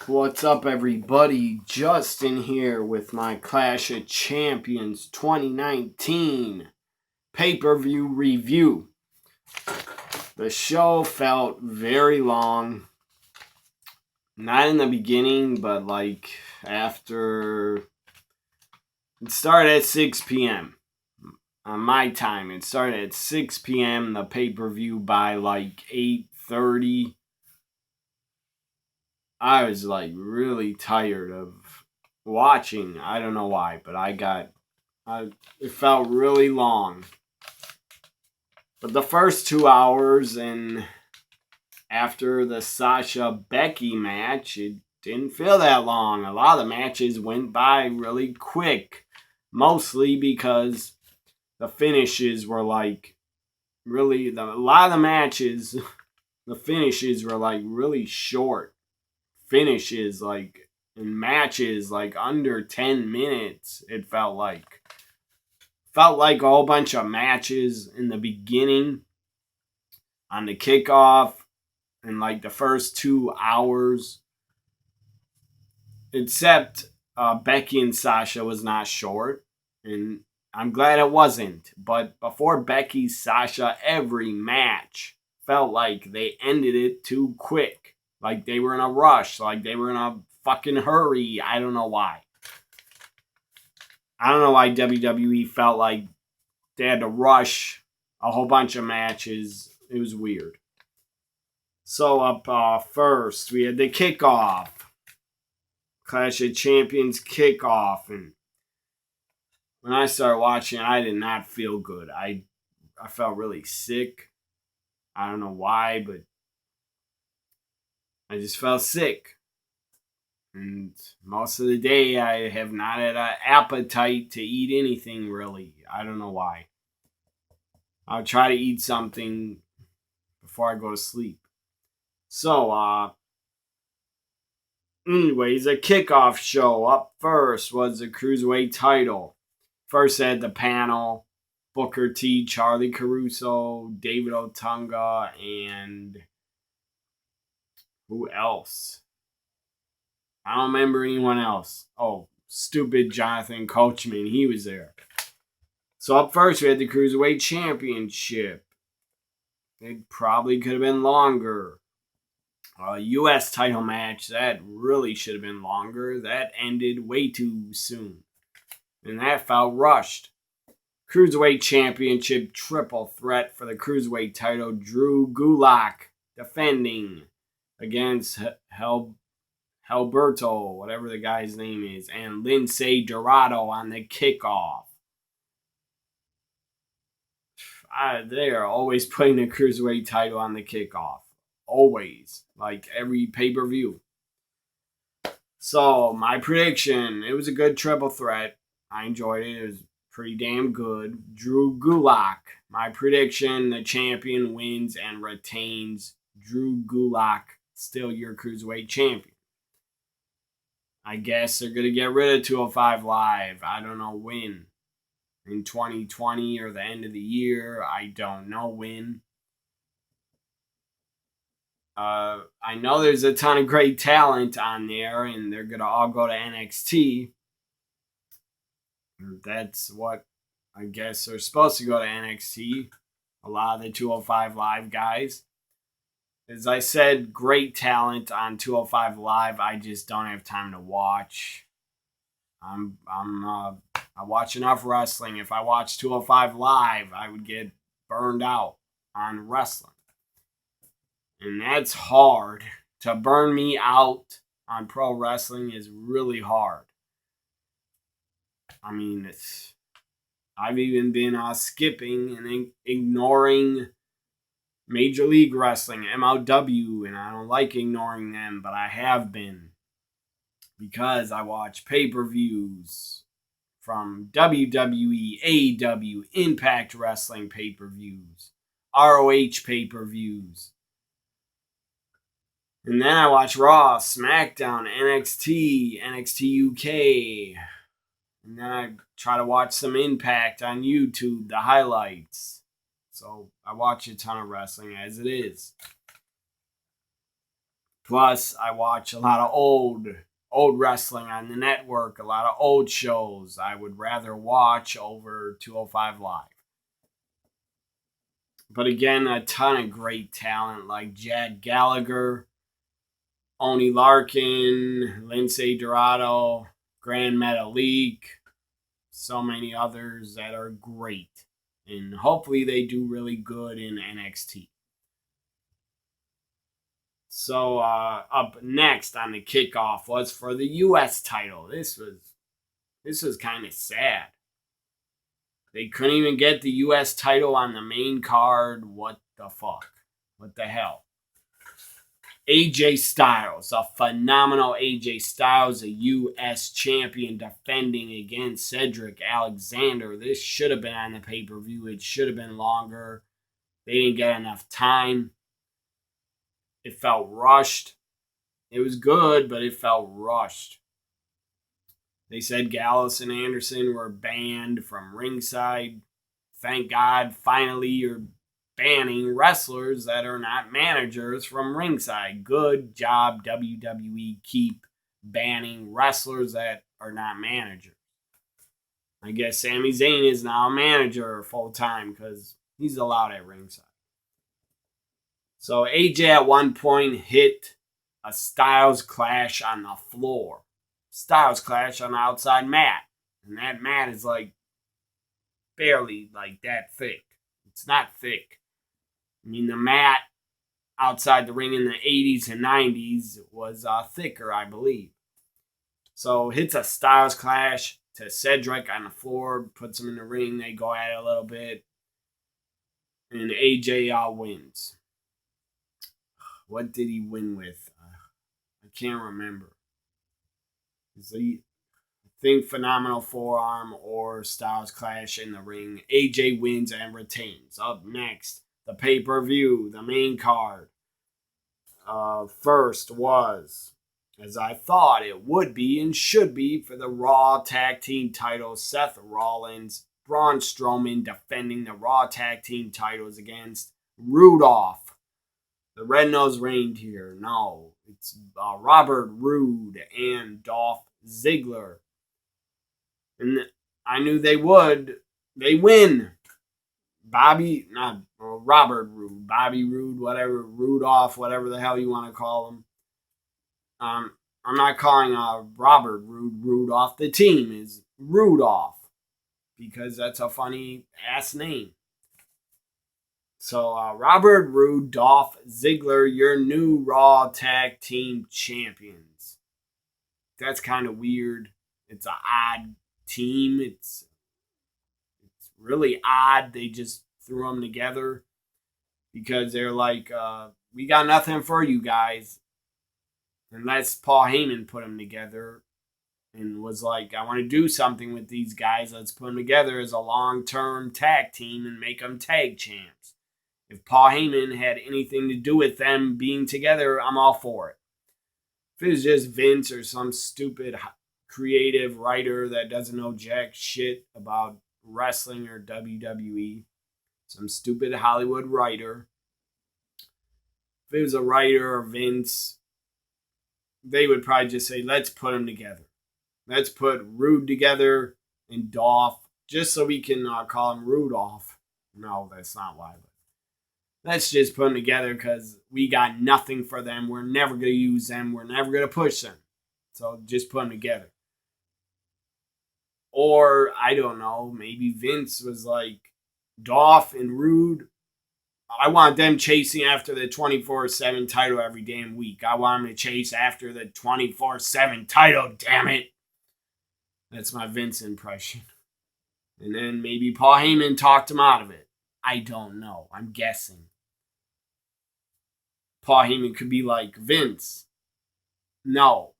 What's up, everybody? Justin here with my Clash of Champions 2019 pay-per-view review. The show felt very long. Not in the beginning, but after. It started at 6 p.m. on my time. It started at 6 p.m. The pay-per-view by 8:30. I was really tired of watching. I don't know why, but it felt really long. But the first 2 hours and after the Sasha Becky match, it didn't feel that long. A lot of the matches went by really quick, mostly because the finishes were a lot of the matches, the finishes were really short. Finishes in matches under 10 minutes. It felt like a whole bunch of matches in the beginning on the kickoff and the first 2 hours, except Becky and Sasha was not short, and I'm glad it wasn't. But before Becky Sasha, every match felt like they ended it too quick. Like they were in a rush. Like they were in a fucking hurry. I don't know why. I don't know why WWE felt like they had to rush a whole bunch of matches. It was weird. So up first, we had the kickoff. Clash of Champions kickoff. And when I started watching, I did not feel good. I felt really sick. I don't know why, but I just felt sick. And most of the day, I have not had an appetite to eat anything, really. I don't know why. I'll try to eat something before I go to sleep. So, anyways, a kickoff show. Up first was the Cruiserweight title. First had the panel, Booker T, Charlie Caruso, David Otunga, and who else? I don't remember anyone else. Oh, stupid Jonathan Coachman. He was there. So up first, we had the Cruiserweight Championship. It probably could have been longer. U.S. title match, that really should have been longer. That ended way too soon. And that felt rushed. Cruiserweight Championship triple threat for the Cruiserweight title. Drew Gulak defending against Alberto, whatever the guy's name is, and Lince Dorado on the kickoff. They are always putting the Cruiserweight title on the kickoff. Always. Like every pay-per-view. So, my prediction, it was a good triple threat. I enjoyed it. It was pretty damn good. Drew Gulak. My prediction, the champion wins and retains. Drew Gulak, still your Cruiserweight champion. I guess they're going to get rid of 205 Live. I don't know when. In 2020 or the end of the year. I don't know when. I know there's a ton of great talent on there, and they're going to all go to NXT. That's what I guess they're supposed to go to NXT. A lot of the 205 Live guys. As I said, great talent on 205 Live. I just don't have time to watch. I watch enough wrestling. If I watch 205 Live, I would get burned out on wrestling. And that's hard. To burn me out on pro wrestling is really hard. I mean, I've even been skipping and ignoring Major League Wrestling, MLW, and I don't like ignoring them, but I have been. Because I watch pay-per-views from WWE, AEW, Impact Wrestling pay-per-views, ROH pay-per-views. And then I watch Raw, SmackDown, NXT, NXT UK. And then I try to watch some Impact on YouTube, the highlights. So I watch a ton of wrestling as it is. Plus, I watch a lot of old wrestling on the network, a lot of old shows I would rather watch over 205 Live. But again, a ton of great talent like Jack Gallagher, Oni Larkin, Lindsay Dorado, Grand Metalik, so many others that are great. And hopefully they do really good in NXT. So up next on the kickoff was for the U.S. title. This was kind of sad. They couldn't even get the U.S. title on the main card. What the fuck? What the hell? AJ Styles, a phenomenal AJ Styles, a U.S. champion defending against Cedric Alexander. This should have been on the pay-per-view. It should have been longer. They didn't get enough time. It felt rushed. It was good, but it felt rushed. They said Gallows and Anderson were banned from ringside. Thank God, finally, you're banning wrestlers that are not managers from ringside. Good job, WWE. Keep banning wrestlers that are not managers. I guess Sami Zayn is now a manager full time because he's allowed at ringside. So AJ at one point hit a Styles Clash on the floor. Styles Clash on the outside mat. And that mat is like barely like that thick. It's not thick. I mean, the mat outside the ring in the 80s and 90s was thicker, I believe. So hits a Styles Clash to Cedric on the floor, puts him in the ring. They go at it a little bit. And AJ wins. What did he win with? I can't remember. I think phenomenal forearm or Styles Clash in the ring. AJ wins and retains. Up next, the pay-per-view, the main card. First was, as I thought it would be and should be, for the Raw Tag Team titles, Seth Rollins, Braun Strowman defending the Raw Tag Team titles against Rudolph, the Red-Nosed Reindeer. No, it's Robert Roode and Dolph Ziggler. And I knew they would. They win. Robert Roode, Bobby Roode, whatever, Rudolph, whatever the hell you want to call him. I'm not calling Robert Roode Rudolph. The team is Rudolph because that's a funny ass name. So Robert Roode, Dolph Ziggler, your new Raw Tag Team Champions. That's kind of weird. It's an odd team. It's really odd. They just threw them together because they're like, we got nothing for you guys. Unless Paul Heyman put them together and was like, I want to do something with these guys. Let's put them together as a long-term tag team and make them tag champs. If Paul Heyman had anything to do with them being together, I'm all for it. If it was just Vince or some stupid creative writer that doesn't know jack shit about wrestling or WWE, some stupid Hollywood writer, if it was a writer or Vince, they would probably just say, let's put them together. Let's put Rude together and Dolph, just so we can call him Rudolph. No, that's not why. Let's just put them together because we got nothing for them. We're never going to use them. We're never going to push them. So just put them together. Or, I don't know, maybe Vince was like, Dolph and Rude, I want them chasing after the 24/7 title every damn week. I want them to chase after the 24/7 title, damn it. That's my Vince impression. And then maybe Paul Heyman talked him out of it. I don't know. I'm guessing. Paul Heyman could be like, Vince, no,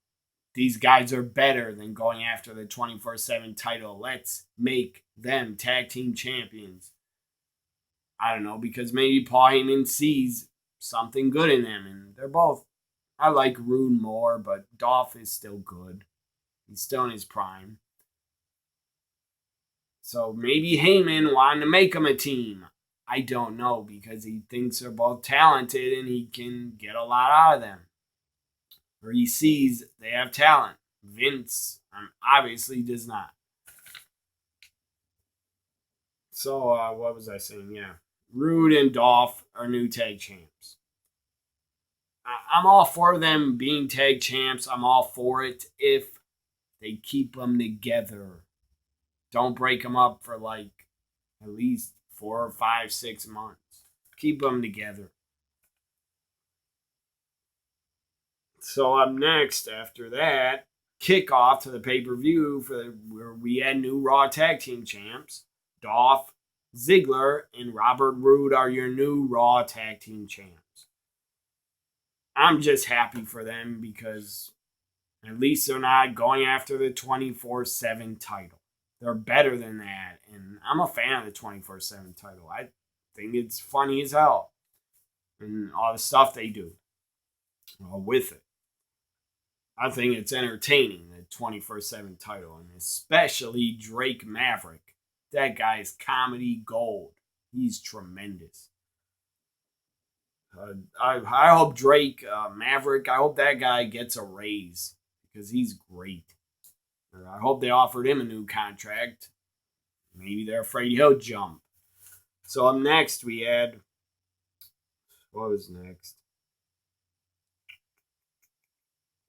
these guys are better than going after the 24/7 title. Let's make them tag team champions. I don't know, because maybe Paul Heyman sees something good in them, and they're both. I like Rude more, but Dolph is still good. He's still in his prime. So maybe Heyman wanted to make them a team. I don't know, because he thinks they're both talented and he can get a lot out of them. or he sees they have talent. Vince obviously does not. So, what was I saying? Yeah. Rude and Dolph are new tag champs. I'm all for them being tag champs. I'm all for it if they keep them together. Don't break them up for like at least 4 or 5, 6 months. Keep them together. So up next, after that, kickoff to the pay-per-view where we had new Raw Tag Team Champs. Dolph Ziggler and Robert Roode are your new Raw Tag Team Champs. I'm just happy for them because at least they're not going after the 24/7 title. They're better than that, and I'm a fan of the 24/7 title. I think it's funny as hell, and all the stuff they do with it. I think it's entertaining, the 24/7 title, and especially Drake Maverick. That guy is comedy gold. He's tremendous. I hope Drake Maverick, I hope that guy gets a raise because he's great. I hope they offered him a new contract. Maybe they're afraid he'll jump. So up next we had, what was next?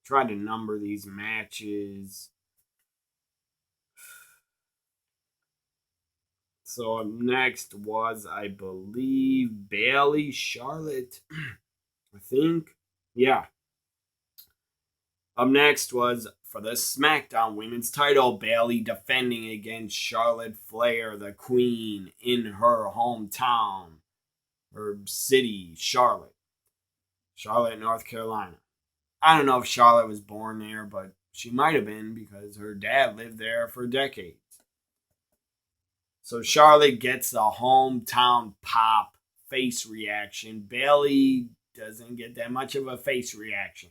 Trying to number these matches. So up next was, I believe, Bayley, Charlotte. I think. Yeah. Up next was for the SmackDown Women's title, Bayley defending against Charlotte Flair, the Queen, in her hometown, her city, Charlotte, North Carolina. I don't know if Charlotte was born there, but she might have been because her dad lived there for decades. So Charlotte gets the hometown pop face reaction. Bayley doesn't get that much of a face reaction.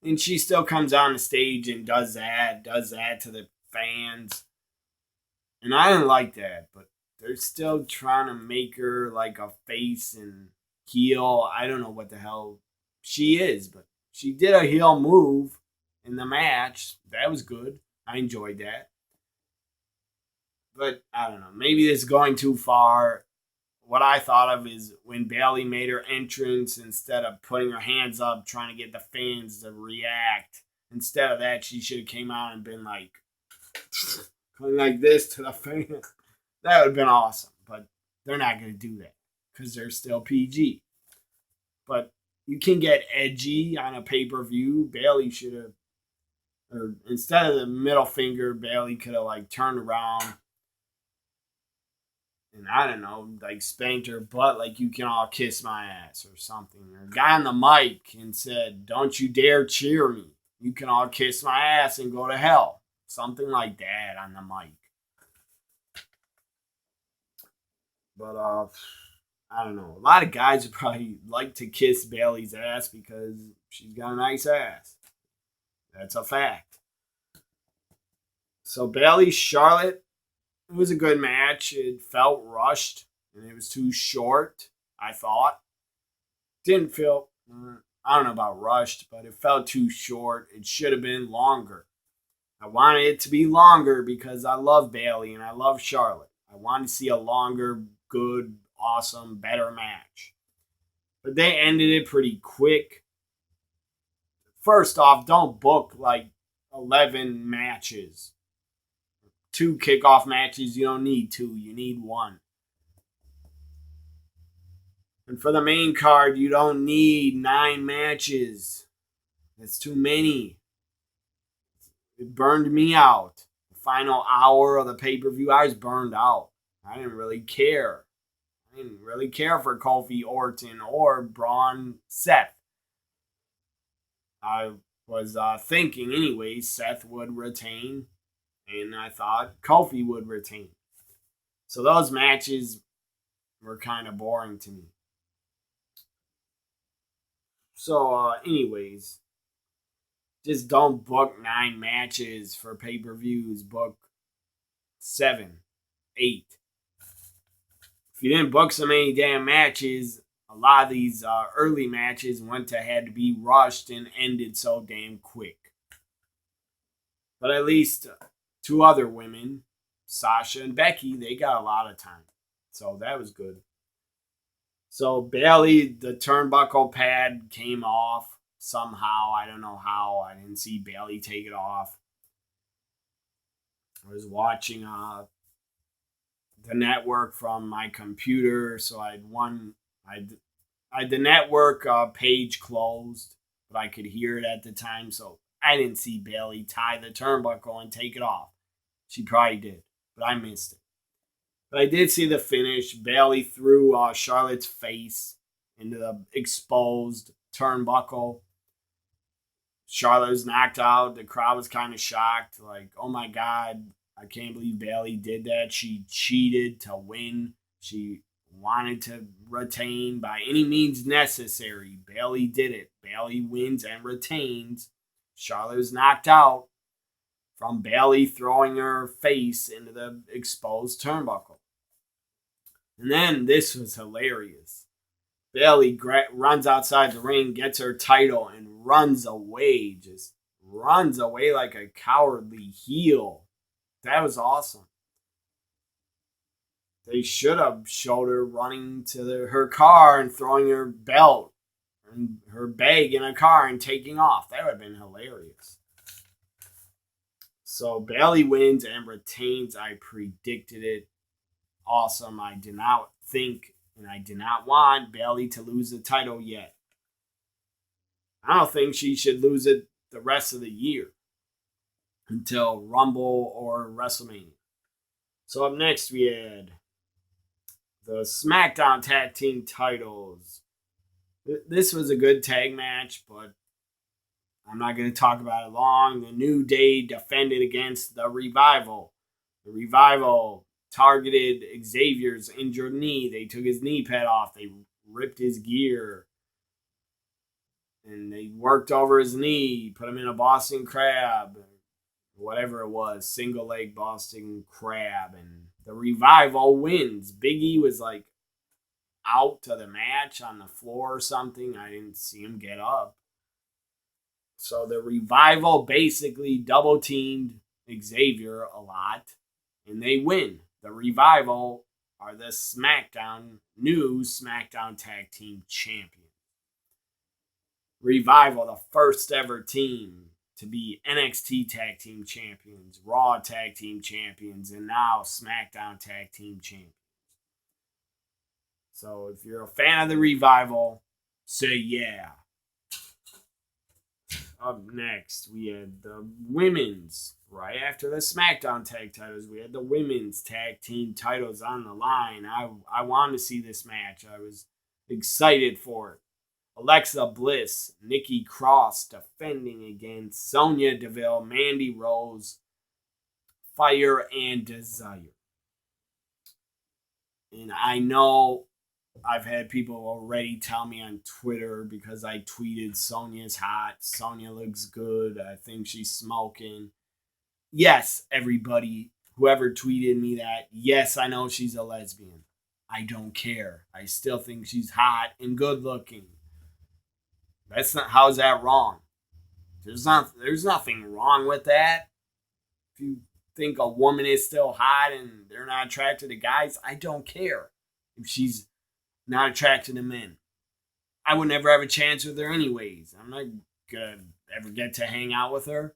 And she still comes on the stage and does that to the fans. And I didn't like that, but they're still trying to make her like a face and heel. I don't know what the hell she is, but she did a heel move in the match. That was good. I enjoyed that. But I don't know. Maybe this is going too far. What I thought of is when Bayley made her entrance, instead of putting her hands up trying to get the fans to react, instead of that, she should have came out and been like, going like this to the fans. That would have been awesome. But they're not going to do that because they're still PG. But you can get edgy on a pay-per-view. Bayley should have, or instead of the middle finger, Bayley could have like turned around and I don't know, like spanked her butt like you can all kiss my ass or something. Or got on the mic and said, don't you dare cheer me. You can all kiss my ass and go to hell. Something like that on the mic. But I don't know. A lot of guys would probably like to kiss Bayley's ass because she's got a nice ass. That's a fact. So Bayley, Charlotte, it was a good match. It felt rushed, and it was too short, I thought. Didn't feel, I don't know about rushed, but it felt too short. It should have been longer. I wanted it to be longer because I love Bayley and I love Charlotte. I wanted to see a longer, good, awesome, better match. But they ended it pretty quick. First off, don't book like 11 matches. 2 kickoff matches, you don't need 2, you need 1. And for the main card, you don't need 9 matches. That's too many. It burned me out. The final hour of the pay-per-view, I was burned out. I didn't really care. I didn't really care for Kofi, Orton, or Braun, Seth. I was thinking anyway, Seth would retain. And I thought Kofi would retain. So those matches were kind of boring to me. So, anyways, just don't book 9 matches for pay-per-views. Book 7, 8. If you didn't book so many damn matches, a lot of these early matches had to be rushed and ended so damn quick. But at least two other women, Sasha and Becky, they got a lot of time. So that was good. So Bayley, the turnbuckle pad came off somehow. I don't know how. I didn't see Bayley take it off. I was watching the network from my computer, so I had the network page closed, but I could hear it at the time, so I didn't see Bayley tie the turnbuckle and take it off. She probably did, but I missed it. But I did see the finish. Bayley threw Charlotte's face into the exposed turnbuckle. Charlotte was knocked out. The crowd was kind of shocked. Like, oh my God, I can't believe Bayley did that. She cheated to win. She wanted to retain by any means necessary. Bayley did it. Bayley wins and retains. Charlotte was knocked out from Bayley throwing her face into the exposed turnbuckle. And then this was hilarious. Bayley runs outside the ring, gets her title, and runs away. Just runs away like a cowardly heel. That was awesome. They should have showed her running to her car and throwing her belt and her bag in a car and taking off. That would have been hilarious. So Bayley wins and retains. I predicted it. Awesome. I did not think and I did not want Bayley to lose the title yet. I don't think she should lose it the rest of the year until Rumble or WrestleMania. So up next we had the SmackDown Tag Team titles. This was a good tag match, but I'm not going to talk about it long. The New Day defended against the Revival. The Revival targeted Xavier's injured knee. They took his knee pad off. They ripped his gear. And they worked over his knee, put him in a Boston Crab, whatever it was, single leg Boston Crab. And the Revival wins. Big E was like out to the match on the floor or something. I didn't see him get up. So the Revival basically double teamed Xavier a lot, and they win. The Revival are the new SmackDown Tag Team Champions. Revival, the first ever team to be NXT Tag Team Champions, Raw Tag Team Champions, and now SmackDown Tag Team Champions. So if you're a fan of the Revival, say yeah. Up next, we had the women's. Right after the SmackDown tag titles, we had the women's tag team titles on the line. I wanted to see this match. I was excited for it. Alexa Bliss, Nikki Cross defending against Sonya Deville, Mandy Rose, Fire and Desire. And I know I've had people already tell me on Twitter because I tweeted Sonya's hot, Sonya looks good, I think she's smoking. Yes, everybody, whoever tweeted me that, yes, I know she's a lesbian. I don't care. I still think she's hot and good looking. How's that wrong? There's nothing wrong with that. If you think a woman is still hot and they're not attracted to guys, I don't care if she's not attracted to men. I would never have a chance with her anyways. I'm not gonna ever get to hang out with her.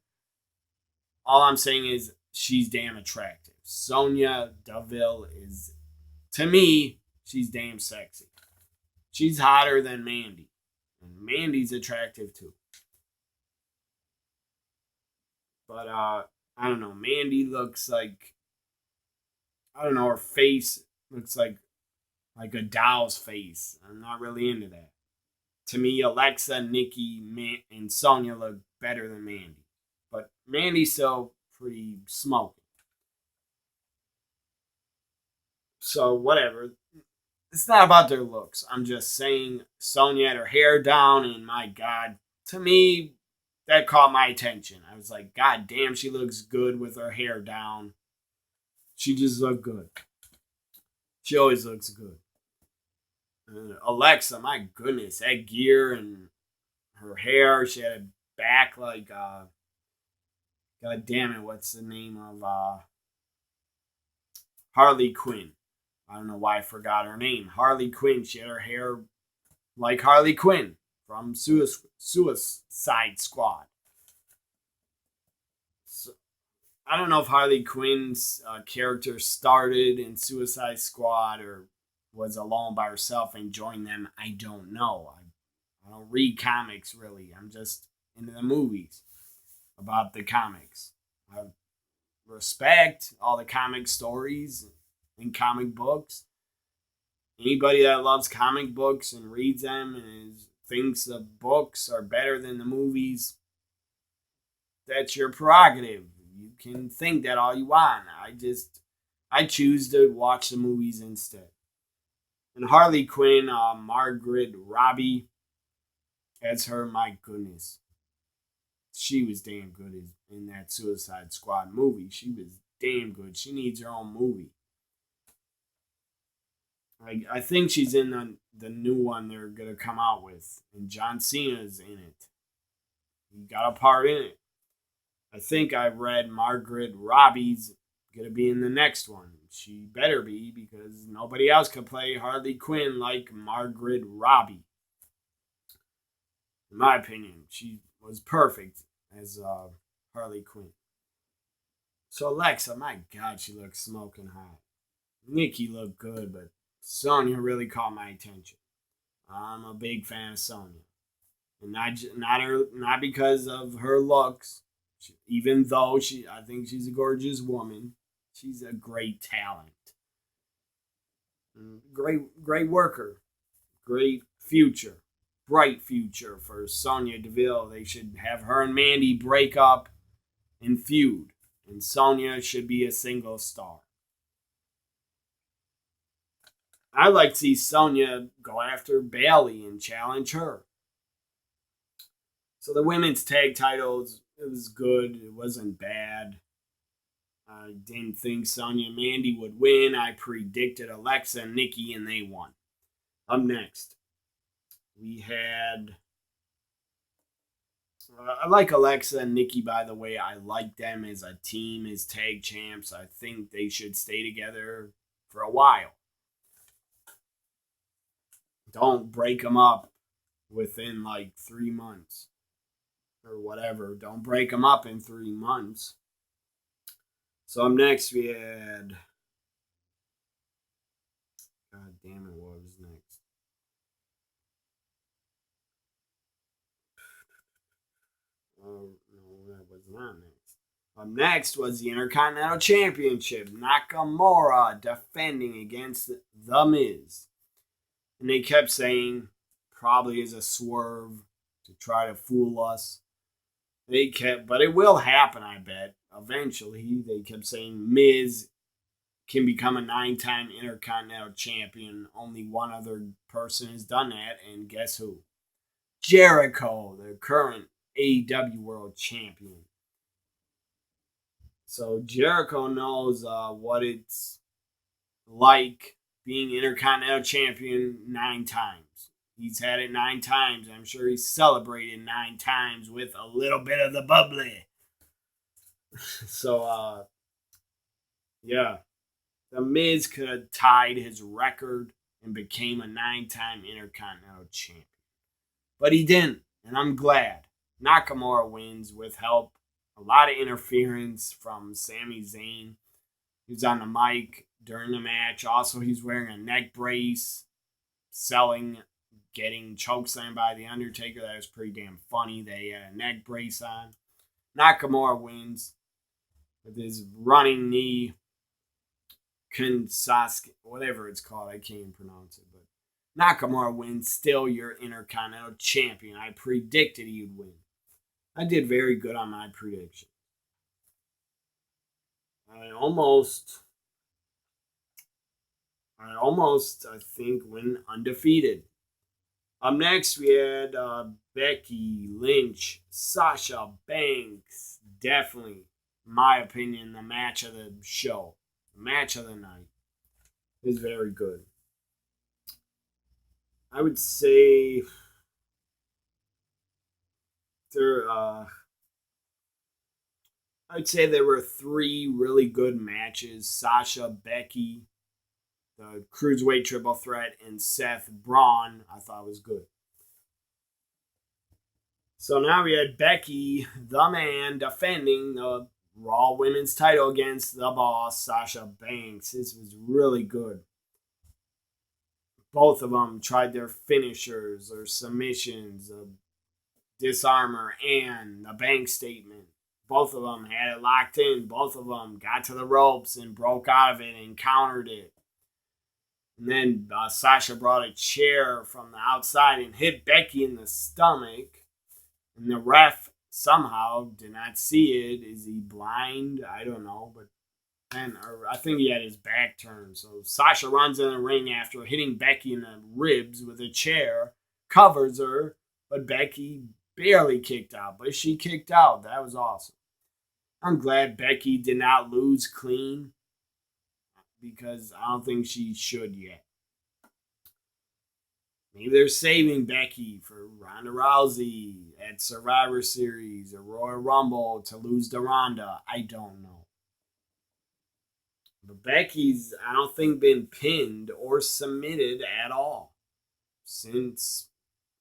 All I'm saying is she's damn attractive. Sonya Deville is, to me, she's damn sexy. She's hotter than Mandy. And Mandy's attractive too. But, I don't know. Mandy looks like, I don't know, her face looks like a doll's face. I'm not really into that. To me, Alexa, Nikki, and Sonya look better than Mandy. But Mandy's still pretty smoky. So, whatever. It's not about their looks. I'm just saying Sonya had her hair down, and my God, to me, that caught my attention. I was like, God damn, she looks good with her hair down. She just looked good. She always looks good. Alexa, my goodness, that gear and her hair. She had a back like, God damn it, what's the name of Harley Quinn? I don't know why I forgot her name. Harley Quinn. She had her hair like Harley Quinn from Suicide Squad. So, I don't know if Harley Quinn's character started in Suicide Squad or was alone by herself and joined them. I don't know. I don't read comics really. I'm just into the movies about the comics. I respect all the comic stories and comic books. Anybody that loves comic books and reads them and thinks the books are better than the movies, that's your prerogative. You can think that all you want. I choose to watch the movies instead. And Harley Quinn, Margaret Robbie, as her, my goodness. She was damn good in that Suicide Squad movie. She was damn good. She needs her own movie. I think she's in the new one they're going to come out with. And John Cena's in it. He got a part in it. I think I read Margaret Robbie's going to be in the next one. She better be because nobody else could play Harley Quinn like Margaret Robbie. In my opinion, she was perfect as Harley Quinn. So Alexa, my God, she looked smoking hot. Nikki looked good, but Sonya really caught my attention. I'm a big fan of Sonya, and not because of her looks. Even though I think she's a gorgeous woman, she's a great talent, great worker, great future, bright future for Sonya Deville. They should have her and Mandy break up and feud, and Sonya should be a single star. I'd like to see Sonya go after Bayley and challenge her. So the women's tag titles, it was good. It wasn't bad. I didn't think Sonya and Mandy would win. I predicted Alexa and Nikki, and they won. Up next, we had... I like Alexa and Nikki, by the way. I like them as a team, as tag champs. I think they should stay together for a while. Don't break them up within like 3 months or whatever. Don't break them up in 3 months. So up next we had... God damn it, what was next? Oh, no, that was not next. Up next was the Intercontinental Championship. Nakamura defending against The Miz. And they kept saying, probably as a swerve to try to fool us. But it will happen, I bet. Eventually, they kept saying Miz can become a 9-time Intercontinental Champion. Only one other person has done that, and guess who? Jericho, the current AEW World Champion. So Jericho knows what it's like being Intercontinental Champion 9 times. He's had it 9 times. I'm sure he's celebrated 9 times with a little bit of the bubbly. So, yeah. The Miz could have tied his record and became a 9-time Intercontinental Champion. But he didn't, and I'm glad. Nakamura wins with help. A lot of interference from Sami Zayn. He was on the mic during the match. Also, he's wearing a neck brace, getting chokeslammed by The Undertaker. That was pretty damn funny. They had a neck brace on. Nakamura wins with his running knee. Kinsaski, whatever it's called. I can't even pronounce it. But Nakamura wins. Still your Intercontinental Champion. I predicted he would win. I did very good on my prediction. I almost, I think, went undefeated. Up next, we had Becky Lynch, Sasha Banks. Definitely, in my opinion, the match of the show. The match of the night. Is very good. I would say there. I'd say there were three really good matches: Sasha, Becky, the Cruiserweight Triple Threat, and Seth Braun. I thought was good. So now we had Becky, the man, defending the Raw Women's title against the boss, Sasha Banks. This was really good. Both of them tried their finishers or submissions, a disarmer and a bank statement. Both of them had it locked in. Both of them got to the ropes and broke out of it and countered it. And then Sasha brought a chair from the outside and hit Becky in the stomach. And the ref somehow did not see it. Is he blind? I don't know. But then I think he had his back turned. So Sasha runs in the ring after hitting Becky in the ribs with a chair, covers her, but Becky barely kicked out. But she kicked out. That was awesome. I'm glad Becky did not lose clean because I don't think she should yet. Maybe they're saving Becky for Ronda Rousey at Survivor Series or Royal Rumble to lose to Ronda. I don't know. But Becky's, I don't think, been pinned or submitted at all since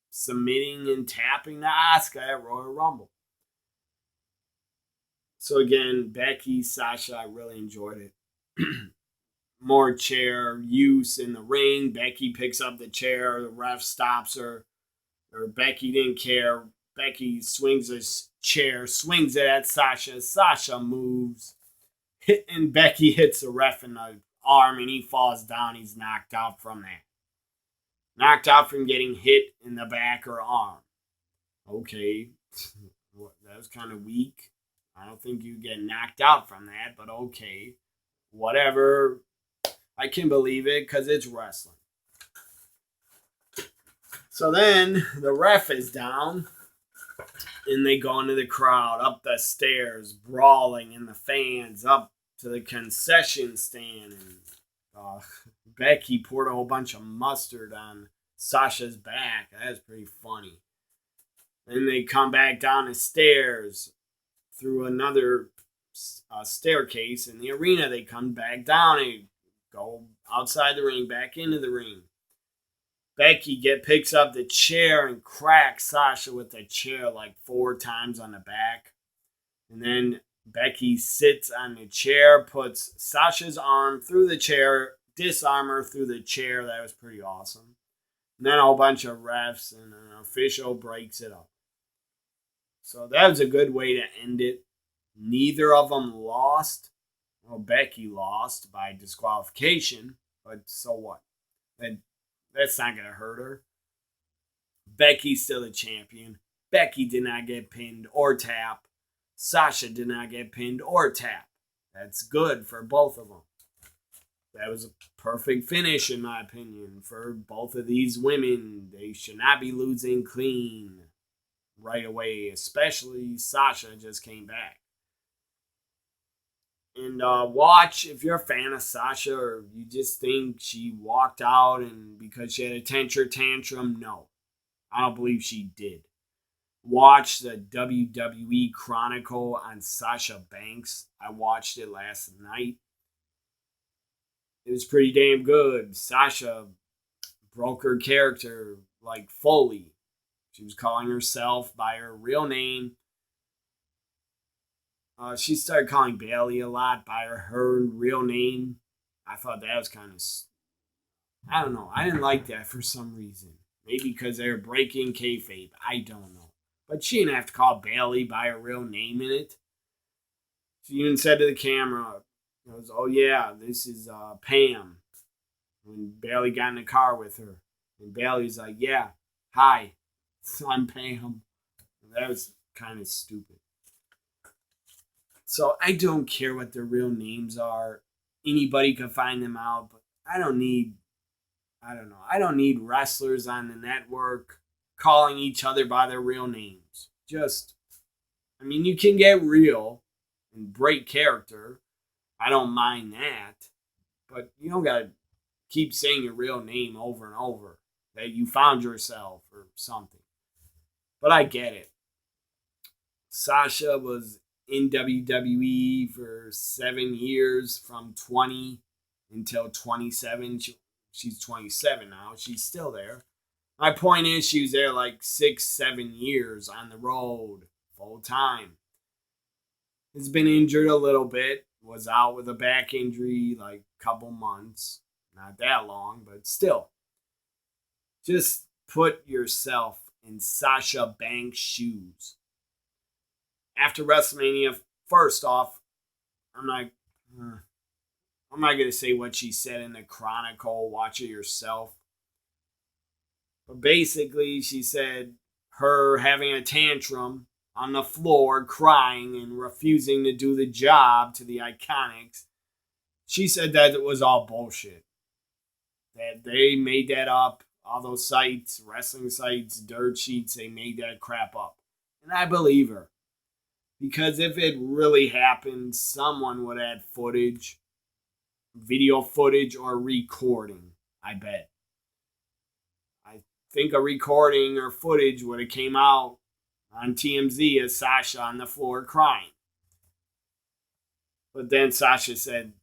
submitting and tapping to Asuka at Royal Rumble. So again, Becky, Sasha, I really enjoyed it. More chair use in the ring. Becky picks up the chair. The ref stops her. Or Becky didn't care. Becky swings his chair, swings it at Sasha. Sasha moves. And Becky hits the ref in the arm and he falls down. He's knocked out from that. Knocked out from getting hit in the back or arm. Okay. That was kind of weak. I don't think you get knocked out from that, but okay. Whatever. I can believe it because it's wrestling. So then the ref is down and they go into the crowd, up the stairs, brawling, and the fans up to the concession stand. And Becky poured a whole bunch of mustard on Sasha's back. That's pretty funny. Then they come back down the stairs through another staircase in the arena. They come back down and go outside the ring, back into the ring. Becky picks up the chair and cracks Sasha with the chair like 4 times on the back. And then Becky sits on the chair, puts Sasha's arm through the chair, disarm her through the chair. That was pretty awesome. And then a whole bunch of refs and an official breaks it up. So that was a good way to end it. Neither of them lost. Well, Becky lost by disqualification, but so what? That's not going to hurt her. Becky's still the champion. Becky did not get pinned or tap. Sasha did not get pinned or tap. That's good for both of them. That was a perfect finish, in my opinion, for both of these women. They should not be losing clean right away, especially Sasha just came back. And watch, if you're a fan of Sasha or you just think she walked out and because she had a tantrum, no. I don't believe she did. Watch the WWE Chronicle on Sasha Banks. I watched it last night. It was pretty damn good. Sasha broke her character like fully. She was calling herself by her real name. She started calling Bayley a lot by her real name. I thought that was kind of... I don't know. I didn't like that for some reason. Maybe because they were breaking kayfabe. I don't know. But she didn't have to call Bayley by her real name in it. She even said to the camera, "Oh yeah, this is Pam." When Bayley got in the car with her. And Bayley's like, "Yeah, hi, I'm Pam." That was kind of stupid. So I don't care what their real names are. Anybody can find them out, but I don't need wrestlers on the network calling each other by their real names. You can get real and break character. I don't mind that. But you don't got to keep saying your real name over and over. that you found yourself or something. But I get it. Sasha was in WWE for 7 years, from 20 until 27. She's 27 now. She's still there. My point is, she was there like 6, 7 years on the road, full time. Has been injured a little bit. Was out with a back injury like a couple months. Not that long, but still. Just put yourself in Sasha Banks' shoes. After WrestleMania, first off, I'm not gonna say what she said in the Chronicle. Watch it yourself. But basically, she said her having a tantrum on the floor, crying and refusing to do the job to the Iconics. She said that it was all bullshit. That they made that up. All those sites, wrestling sites, dirt sheets, they made that crap up. And I believe her. Because if it really happened, someone would add footage, video footage, or recording, I bet. I think a recording or footage would have came out on TMZ as Sasha on the floor crying. But then Sasha said,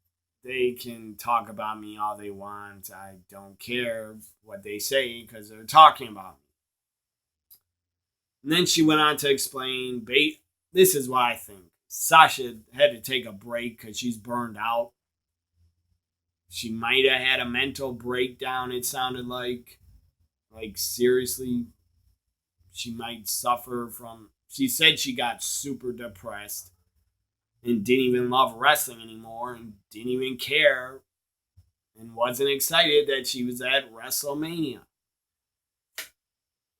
they can talk about me all they want. I don't care what they say because they're talking about me. And then she went on to explain, this is what I think. Sasha had to take a break because she's burned out. She might have had a mental breakdown, it sounded like. Like, seriously, she might suffer from... She said she got super depressed and didn't even love wrestling anymore and didn't even care and wasn't excited that she was at WrestleMania.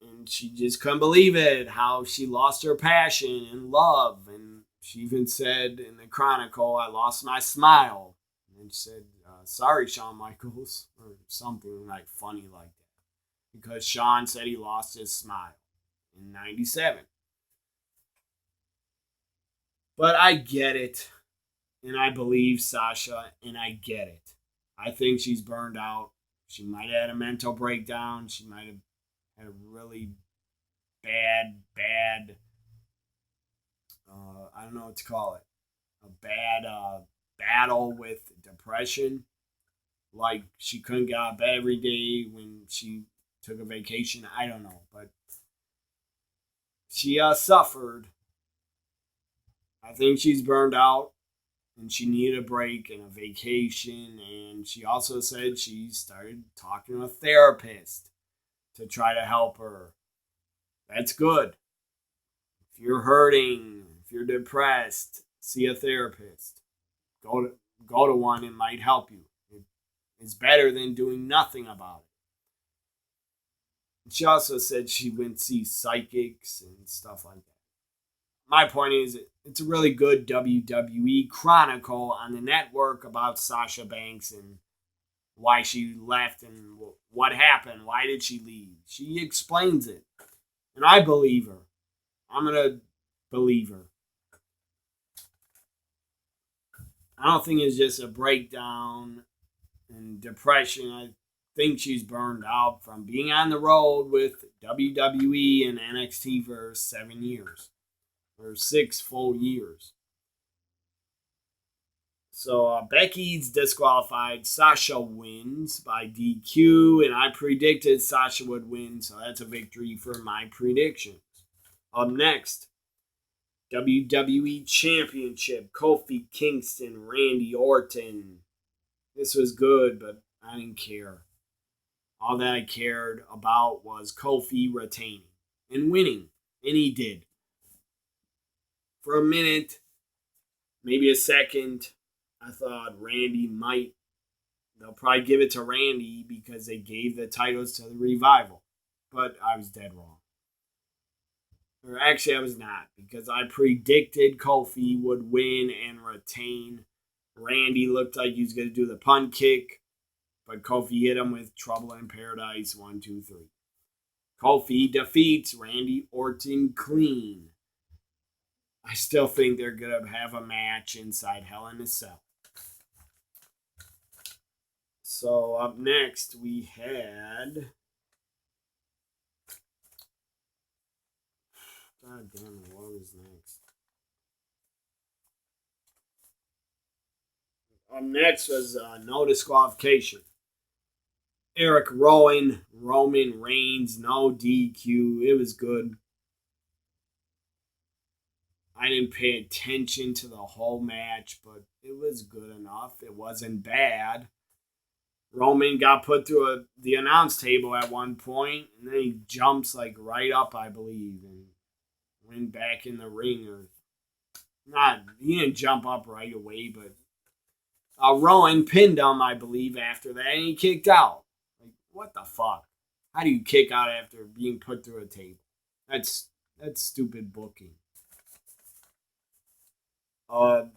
And she just couldn't believe it, how she lost her passion and love. And she even said in the Chronicle, I lost my smile. And she said, sorry, Shawn Michaels, or something like funny like that. Because Shawn said he lost his smile in 97. But I get it. And I believe Sasha, and I get it. I think she's burned out. She might have had a mental breakdown. She might have had a really bad, I don't know what to call it, a bad battle with depression. Like she couldn't get out of bed every day when she took a vacation. I don't know, but she suffered. I think she's burned out and she needed a break and a vacation. And she also said she started talking to a therapist to try to help her. That's good. If you're hurting, if you're depressed, see a therapist. Go to one, it might help you. It's better than doing nothing about it. She also said she went to see psychics and stuff like that. My point is, it's a really good WWE Chronicle on the network about Sasha Banks and why she left and what happened. Why did she leave? She explains it. And I believe her. I'm going to believe her. I don't think it's just a breakdown and depression. I think she's burned out from being on the road with WWE and NXT for 7 years. Or 6 full years. So Becky's disqualified. Sasha wins by DQ, and I predicted Sasha would win, so that's a victory for my predictions. Up next, WWE Championship, Kofi Kingston, Randy Orton. This was good, but I didn't care. All that I cared about was Kofi retaining and winning, and he did. For a minute, maybe a second, I thought they'll probably give it to Randy because they gave the titles to the Revival. But I was dead wrong. Or actually, I was not, because I predicted Kofi would win and retain. Randy looked like he was going to do the punt kick, but Kofi hit him with Trouble in Paradise 1, 2, 3. Kofi defeats Randy Orton clean. I still think they're going to have a match inside Hell in a Cell. So up next, we had God damn it, what was next? Next was no disqualification. Eric Rowan, Roman Reigns, no DQ. It was good. I didn't pay attention to the whole match, but it was good enough. It wasn't bad. Roman got put through the announce table at one point, and then he jumps like right up, I believe, and went back in the ring. Or not, he didn't jump up right away, but Rowan pinned him, I believe, after that, and he kicked out. Like, what the fuck? How do you kick out after being put through a table? That's stupid booking.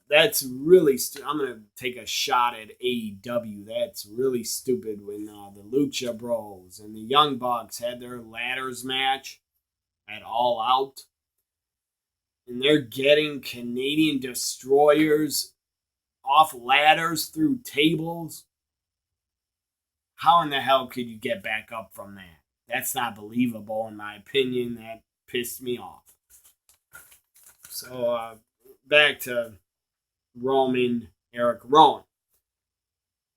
That's really I'm gonna take a shot at AEW. That's really stupid when the Lucha Bros and the Young Bucks had their ladders match at All Out, and they're getting Canadian destroyers off ladders through tables. How in the hell could you get back up from that? That's not believable, in my opinion. That pissed me off. So, back to Eric Rowan.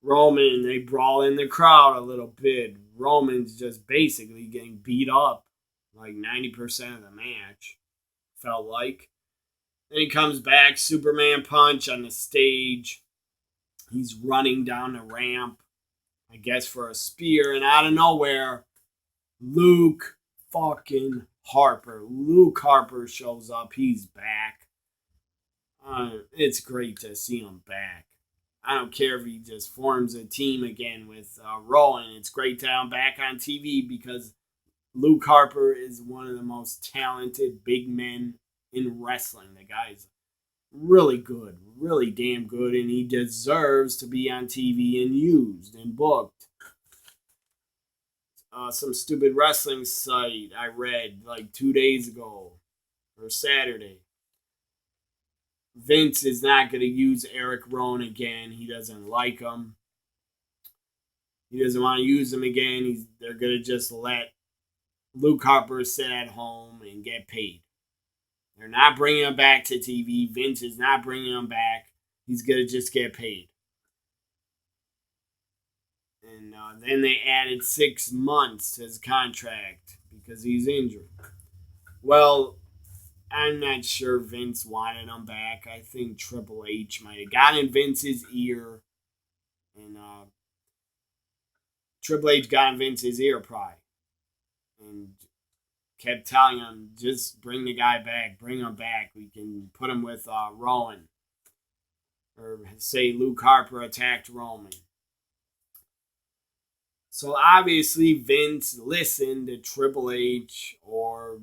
Roman, they brawl in the crowd a little bit. Roman's just basically getting beat up like 90% of the match, felt like. Then he comes back, Superman punch on the stage. He's running down the ramp, I guess for a spear, and out of nowhere, Luke Harper shows up. He's back. It's great to see him back. I don't care if he just forms a team again with Rowan. It's great to have him back on TV because Luke Harper is one of the most talented big men in wrestling. The guy's really good, really damn good, and he deserves to be on TV and used and booked. Some stupid wrestling site I read like 2 days ago or Saturday. Vince is not going to use Eric Rowan again. He doesn't like him. He doesn't want to use him again. They're going to just let Luke Harper sit at home and get paid. They're not bringing him back to TV. Vince is not bringing him back. He's going to just get paid. And then they added 6 months to his contract because he's injured. Well, I'm not sure Vince wanted him back. I think Triple H might have got in Vince's ear. And Triple H got in Vince's ear probably. And kept telling him, just bring the guy back. Bring him back. We can put him with Rowan. Or say Luke Harper attacked Roman. So obviously Vince listened to Triple H or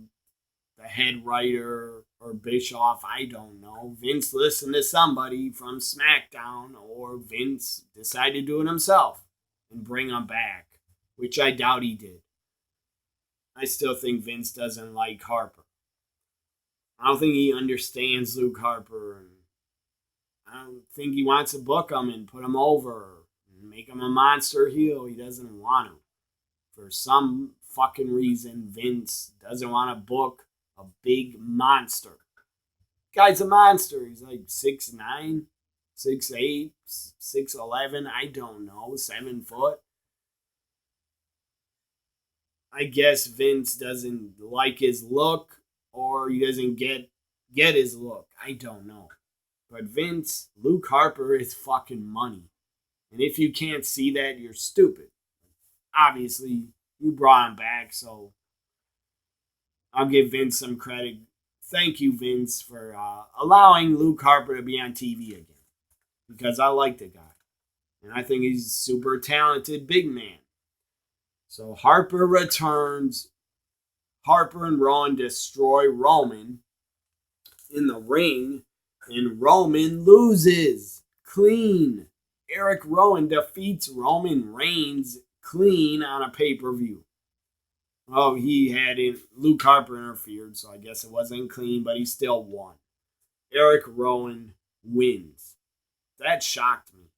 the head writer or Bischoff. I don't know. Vince listened to somebody from SmackDown, or Vince decided to do it himself and bring him back, which I doubt he did. I still think Vince doesn't like Harper. I don't think he understands Luke Harper. And I don't think he wants to book him and put him over. Make him a monster heel. He doesn't want to. For some fucking reason, Vince doesn't want to book a big monster. Guy's a monster. He's like 6'9", 6'8", 6'11", I don't know, 7 foot. I guess Vince doesn't like his look, or he doesn't get his look. I don't know. But Vince, Luke Harper is fucking money. And if you can't see that, you're stupid. Obviously, you brought him back, so I'll give Vince some credit. Thank you, Vince, for allowing Luke Harper to be on TV again. Because I like the guy. And I think he's a super talented big man. So Harper returns. Harper and Rowan destroy Roman in the ring. And Roman loses. Clean. Eric Rowan defeats Roman Reigns clean on a pay-per-view. Oh, Luke Harper interfered, so I guess it wasn't clean, but he still won. Eric Rowan wins. That shocked me.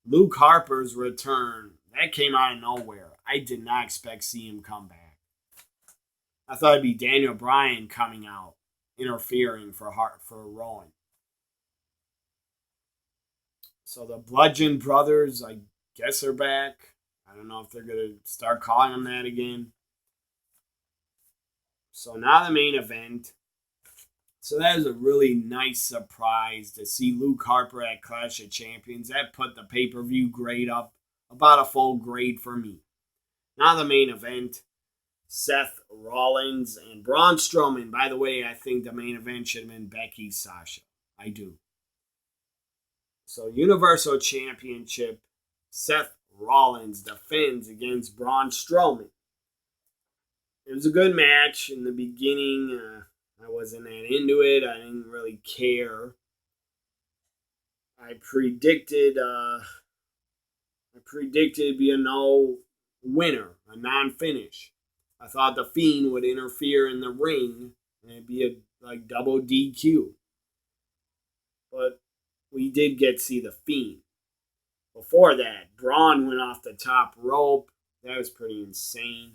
Luke Harper's return, that came out of nowhere. I did not expect to see him come back. I thought it'd be Daniel Bryan coming out interfering for Rowan. So the Bludgeon Brothers, I guess, are back. I don't know if they're gonna start calling them that again. So now the main event. So that was a really nice surprise to see Luke Harper at Clash of Champions. That put the pay-per-view grade up about a full grade for me. Now the main event. Seth Rollins and Braun Strowman. By the way, I think the main event should have been Becky Sasha. I do. So Universal Championship. Seth Rollins defends against Braun Strowman. It was a good match in the beginning. I wasn't that into it. I didn't really care. I predicted it'd be a no winner, a non-finish. I thought the Fiend would interfere in the ring and it'd be a double DQ. But we did get to see the Fiend. Before that, Braun went off the top rope. That was pretty insane.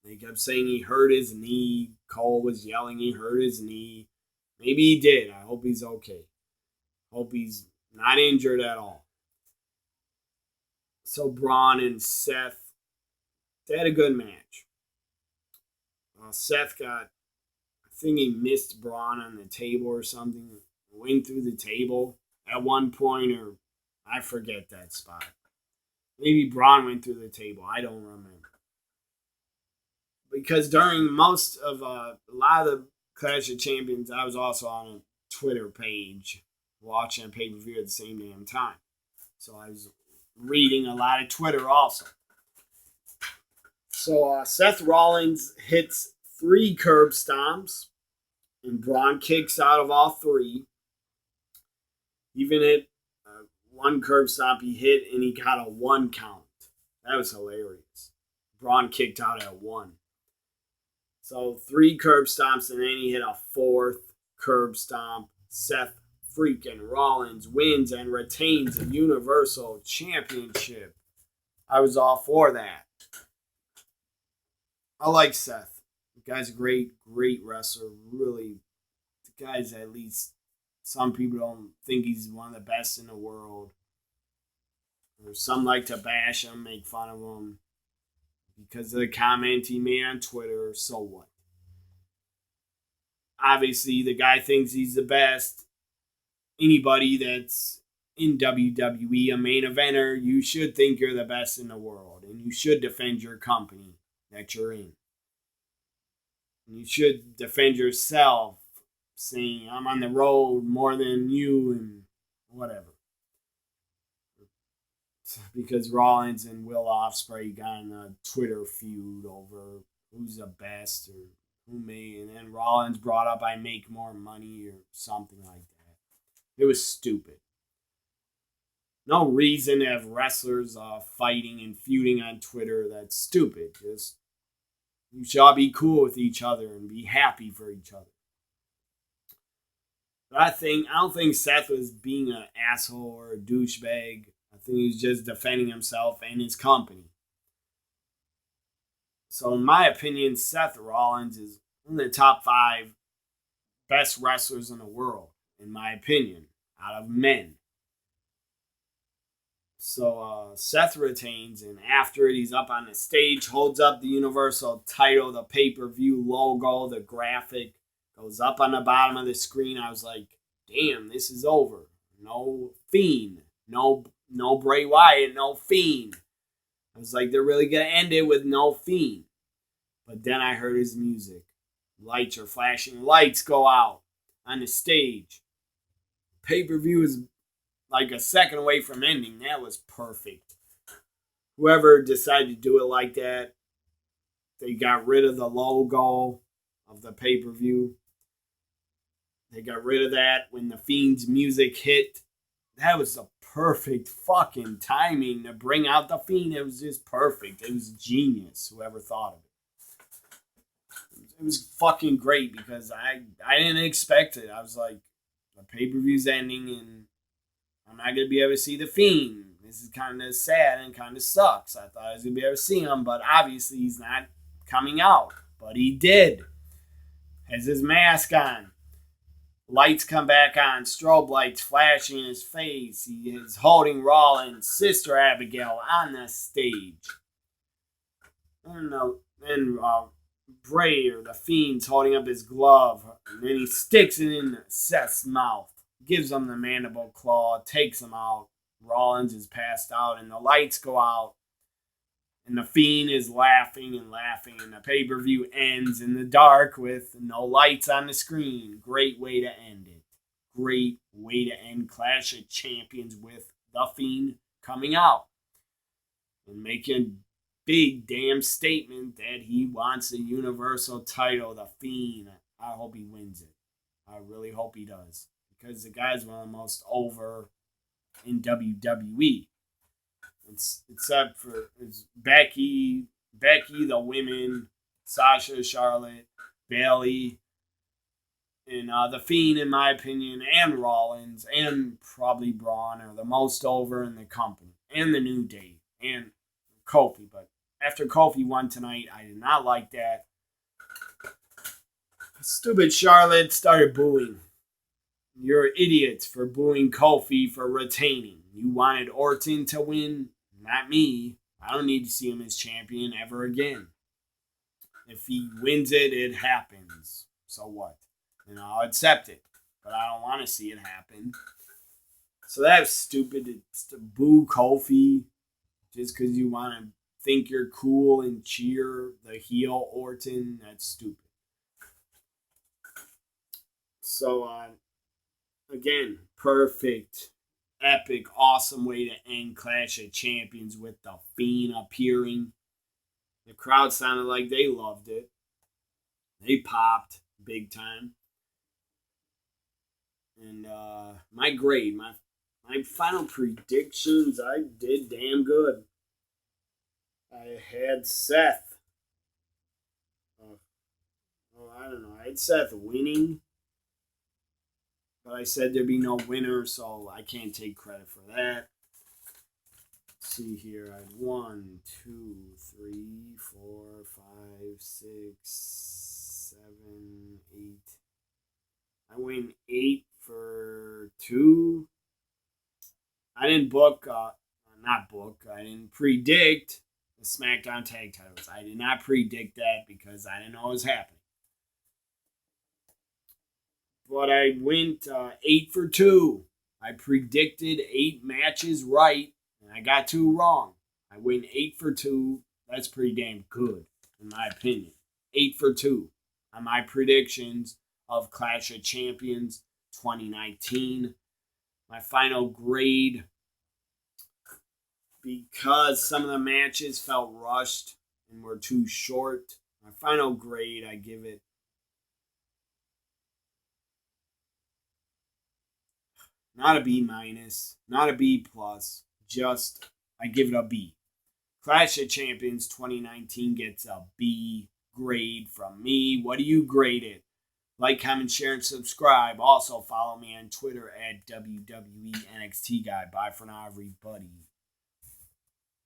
They kept saying he hurt his knee. Cole was yelling he hurt his knee. Maybe he did. I hope he's okay. Hope he's not injured at all. So Braun and Seth, they had a good match. Seth got, I think he missed Braun on the table or something. Went through the table at one point, or I forget that spot. Maybe Braun went through the table. I don't remember. Because during most of a lot of the Clash of Champions, I was also on a Twitter page watching a pay-per-view at the same damn time. So I was reading a lot of Twitter also. So Seth Rollins hits 3 curb stomps, and Braun kicks out of all 3. Even hit one curb stomp he hit, and he got a 1 count. That was hilarious. Braun kicked out at 1. So 3 curb stomps, and then he hit a 4th curb stomp. Seth freaking Rollins wins and retains the Universal Championship. I was all for that. I like Seth. The guy's a great wrestler. Really, the guy's at least, some people don't think he's one of the best in the world. Or some like to bash him, make fun of him because of the comment he made on Twitter. So what? Obviously, the guy thinks he's the best. Anybody that's in WWE, a main eventer, you should think you're the best in the world. And you should defend your company that you're in. And you should defend yourself, saying, I'm on the road more than you and whatever. Because Rollins and Will Ospreay got in a Twitter feud over who's the best or who may, and then Rollins brought up I make more money or something like that. It was stupid. No reason to have wrestlers fighting and feuding on Twitter. That's stupid. Just you should all be cool with each other and be happy for each other. But I don't think Seth was being an asshole or a douchebag. I think he was just defending himself and his company. So in my opinion, Seth Rollins is one of the top 5 best wrestlers in the world, in my opinion, out of men. So Seth retains, and after it, he's up on the stage, holds up the Universal title, the pay-per-view logo, the graphic, goes up on the bottom of the screen. I was like, damn, this is over. No Fiend. No Bray Wyatt, no Fiend. I was like, they're really going to end it with no Fiend. But then I heard his music. Lights are flashing. Lights go out on the stage. Pay-per-view is like a second away from ending. That was perfect. Whoever decided to do it like that, they got rid of the logo of the pay-per-view. They got rid of that when the Fiend's music hit. That was the perfect fucking timing to bring out the Fiend. It was just perfect. It was genius, whoever thought of it. It was fucking great because I didn't expect it. I was like, the pay-per-view's ending and I'm not going to be able to see the Fiend. This is kind of sad and kind of sucks. I thought I was going to be able to see him, but obviously he's not coming out. But he did. has his mask on. Lights come back on, strobe lights flashing in his face. He is holding Rollins' sister Abigail on the stage. And Bray or the Fiend's holding up his glove, and then he sticks it in Seth's mouth, gives him the mandible claw, takes him out. Rollins is passed out, and the lights go out, and the Fiend is laughing and laughing, and the pay-per-view ends in the dark with no lights on the screen. Great way to end it. Great way to end Clash of Champions with the Fiend coming out and making big damn statement that he wants the Universal title, the Fiend. I hope he wins it. I really hope he does. Because the guy's one of the most over in WWE. Except for Becky, the women, Sasha, Charlotte, Bayley, and the Fiend, in my opinion, and Rollins, and probably Braun are the most over in the company. And the New Day, and Kofi. But after Kofi won tonight, I did not like that. Stupid Charlotte started booing. You're idiots for booing Kofi for retaining. You wanted Orton to win, not me. I don't need to see him as champion ever again. If he wins it, it happens. So what? And I'll accept it. But I don't want to see it happen. So that's stupid. It's to boo Kofi just because you want to think you're cool and cheer the heel Orton. That's stupid. So, again, perfect, epic, awesome way to end Clash of Champions with the Fiend appearing. The crowd sounded like they loved it. They popped big time. And my grade, my final predictions, I did damn good. I had Seth. I had Seth winning. But I said there'd be no winner, so I can't take credit for that. Let's see here. I had 1, 2, 3, 4, 5, 6, 7, 8. I win 8 for 2. I didn't I didn't predict the SmackDown Tag Titles. I did not predict that because I didn't know what was happening. But I went 8 for 2. I predicted 8 matches right, and I got 2 wrong. I win 8 for 2. That's pretty damn good, in my opinion. 8 for 2 on my predictions of Clash of Champions 2019. My final grade, because some of the matches felt rushed and were too short, my final grade, I give it not a B minus, not a B plus, just I give it a B. Clash of Champions 2019 gets a B grade from me. What do you grade it? Like, comment, share, and subscribe. Also, follow me on Twitter at WWE NXT Guy. Bye for now, everybody.